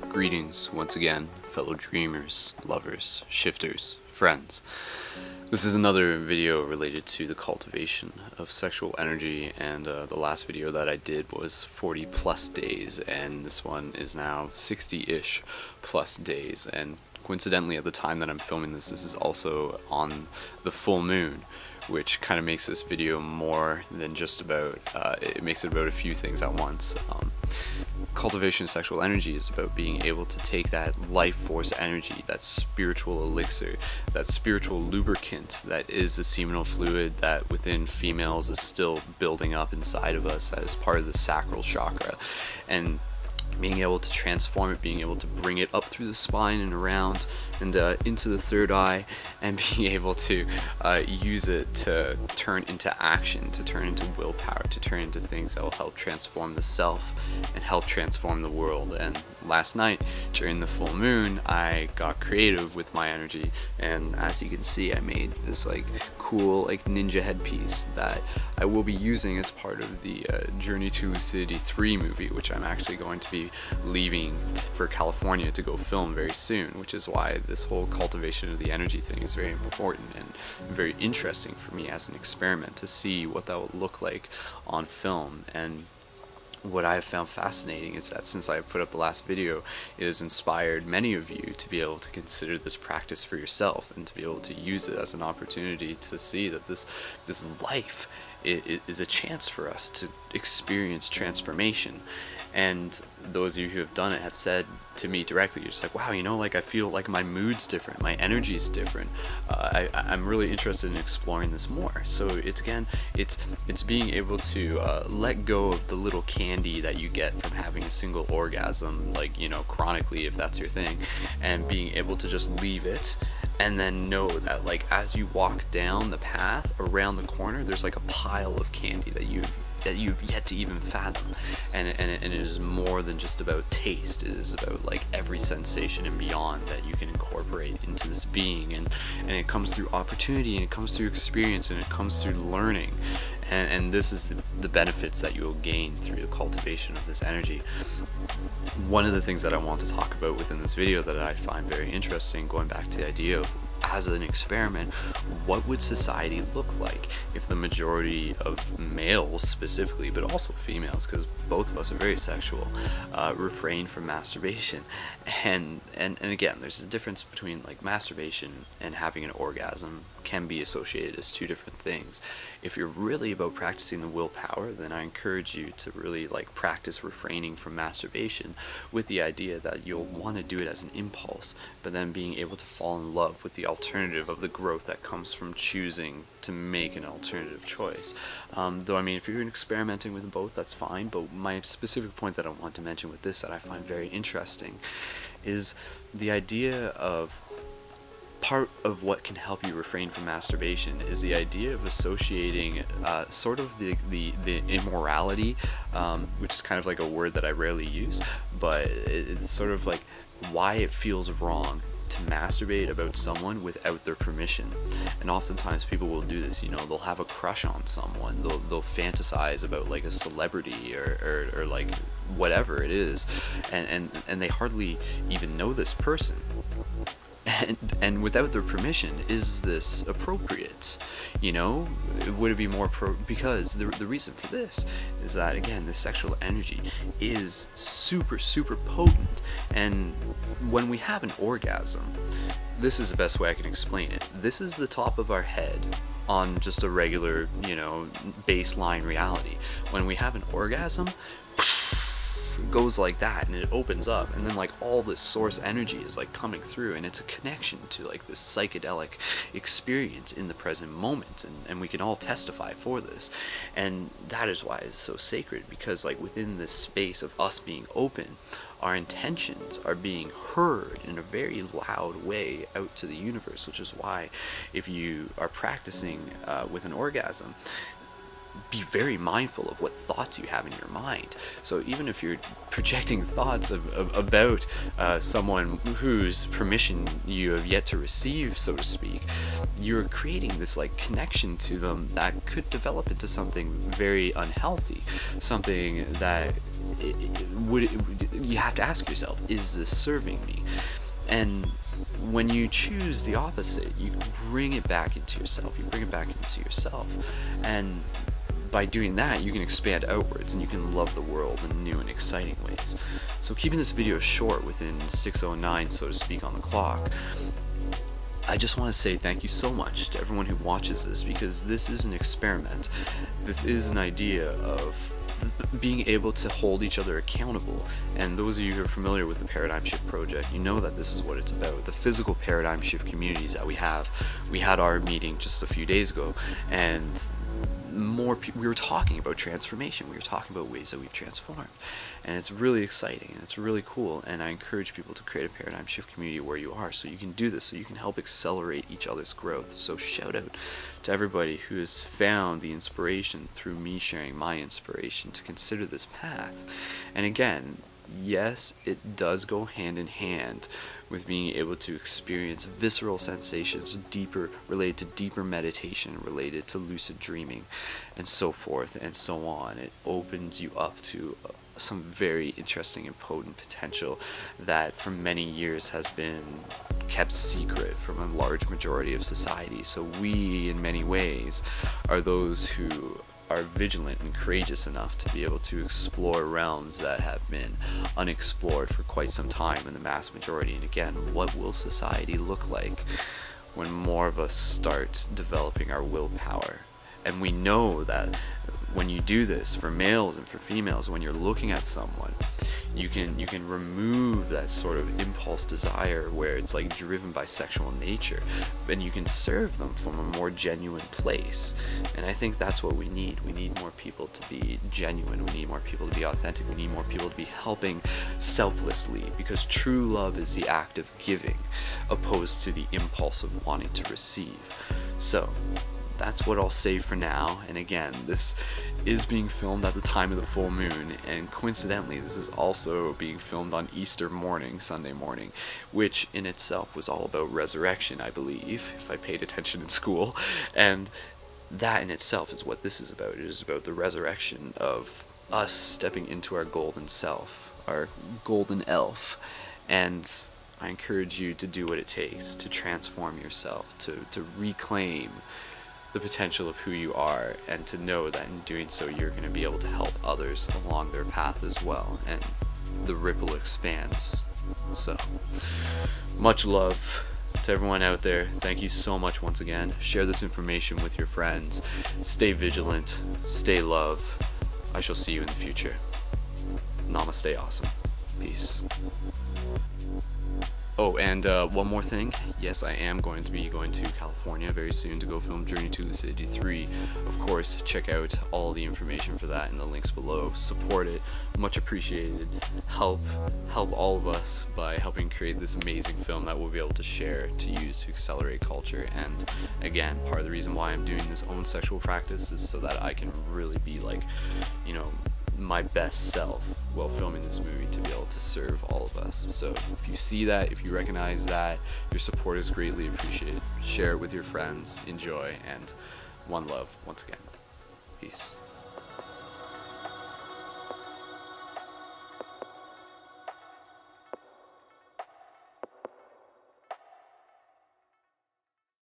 Greetings once again, fellow dreamers, lovers, shifters, friends. This is another video related to the cultivation of sexual energy, and the last video that I did was 40 plus days, and this one is now 60-ish plus days. And coincidentally, at the time that I'm filming this, this is also on the full moon, which kind of makes this video more than just about, it makes it about a few things at once. Cultivation of sexual energy is about being able to take that life force energy, that spiritual elixir, that spiritual lubricant that is the seminal fluid that within females is still building up inside of us, that is part of the sacral chakra, and being able to transform it, being able to bring it up through the spine and around and into the third eye, and being able to use it to turn into action, to turn into willpower, to turn into things that will help transform the self and help transform the world. And last night during the full moon, I got creative with my energy, and as you can see, I made this like cool like ninja headpiece that I will be using as part of the Journey to Lucidity 3 movie, which I'm actually going to be leaving for California to go film very soon, which is why this whole cultivation of the energy thing is very important and very interesting for me as an experiment to see what that would look like on film. And what I have found fascinating is that since I put up the last video, it has inspired many of you to be able to consider this practice for yourself and to be able to use it as an opportunity to see that this life is a chance for us to experience transformation. And those of you who have done it have said to me directly, you're just like, wow, you know, like I feel like my mood's different, my energy's different. I'm really interested in exploring this more. So it's being able to let go of the little candy that you get from having a single orgasm, like, you know, chronically, if that's your thing, and being able to just leave it, and then know that like as you walk down the path around the corner, there's like a pile of candy that you've yet to even fathom, and it is more than just about taste. It is about like every sensation and beyond that you can incorporate into this being, and it comes through opportunity, and it comes through experience, and it comes through learning, and this is the benefits that you will gain through the cultivation of this energy. One of the things that I want to talk about within this video that I find very interesting, going back to the idea of, as an experiment, what would society look like if the majority of males specifically, but also females, because both of us are very sexual, refrain from masturbation. And again, there's a difference between like masturbation and having an orgasm can be associated as two different things. If you're really about practicing the willpower, then I encourage you to really like practice refraining from masturbation with the idea that you'll want to do it as an impulse, but then being able to fall in love with the alternative of the growth that comes from choosing to make an alternative choice. Though I mean, if you're experimenting with both, that's fine, but my specific point that I want to mention with this that I find very interesting is the idea of part of what can help you refrain from masturbation is the idea of associating sort of the immorality, which is kind of like a word that I rarely use, but it's sort of like why it feels wrong to masturbate about someone without their permission. And oftentimes people will do this, you know, they'll have a crush on someone, they'll fantasize about like a celebrity or like whatever it is, and they hardly even know this person. And without their permission, is this appropriate? You know, would it be more because the reason for this is that, again, the sexual energy is super potent, and when we have an orgasm, this is the best way I can explain it. This is the top of our head on just a regular, you know, baseline reality. When we have an orgasm, it goes like that, and it opens up, and then like all this source energy is like coming through, and it's a connection to like this psychedelic experience in the present moment, and we can all testify for this. And that is why it's so sacred, because like within this space of us being open, our intentions are being heard in a very loud way out to the universe, which is why if you are practicing with an orgasm, be very mindful of what thoughts you have in your mind. So even if you're projecting thoughts about someone whose permission you have yet to receive, so to speak, you're creating this like connection to them that could develop into something very unhealthy, something that you have to ask yourself, is this serving me? And when you choose the opposite, you bring it back into yourself. You bring it back into yourself. And by doing that, you can expand outwards and you can love the world in new and exciting ways. So keeping this video short, within 6:09, so to speak, on the clock, I just want to say thank you so much to everyone who watches this, because this is an experiment. This is an idea of being able to hold each other accountable. And those of you who are familiar with the Paradigm Shift Project, you know that this is what it's about. The physical paradigm shift communities that we have. We had our meeting just a few days ago, and we were talking about transformation. We were talking about ways that we've transformed, and it's really exciting and it's really cool. And I encourage people to create a paradigm shift community where you are, so you can do this, so you can help accelerate each other's growth. So shout out to everybody who has found the inspiration through me sharing my inspiration to consider this path. And again, yes, it does go hand in hand with being able to experience visceral sensations related to deeper meditation, related to lucid dreaming, and so forth and so on. It opens you up to some very interesting and potent potential that for many years has been kept secret from a large majority of society. So we, in many ways, are those who are vigilant and courageous enough to be able to explore realms that have been unexplored for quite some time in the mass majority. And again, what will society look like when more of us start developing our willpower? And we know that when you do this, for males and for females, when you're looking at someone, you can remove that sort of impulse desire where it's like driven by sexual nature, and you can serve them from a more genuine place. And I think that's what we need. We need more people to be genuine. We need more people to be authentic. We need more people to be helping selflessly, because true love is the act of giving, opposed to the impulse of wanting to receive. So that's what I'll say for now. And again, this is being filmed at the time of the full moon, and coincidentally this is also being filmed on Easter morning, Sunday morning, which in itself was all about resurrection, I believe, if I paid attention in school. And that in itself is what this is about. It is about the resurrection of us stepping into our golden self, our golden elf. And I encourage you to do what it takes to transform yourself, to reclaim the potential of who you are, and to know that in doing so you're going to be able to help others along their path as well, and the ripple expands. So much love to everyone out there. Thank you so much once again. Share this information with your friends. Stay vigilant, stay love. I shall see you in the future. Namaste, awesome. Peace. Oh, and one more thing. Yes, I am going to be going to California very soon to go film Journey to Lucidity 3. Of course, check out all the information for that in the links below. Support it. Much appreciated. Help all of us by helping create this amazing film that we'll be able to share, to use to accelerate culture. And again, part of the reason why I'm doing this own sexual practice is so that I can really be like, you know, my best self while filming this movie, to be able to serve all of us. So if you see that, if you recognize that, your support is greatly appreciated. Share it with your friends, enjoy, and one love once again. Peace.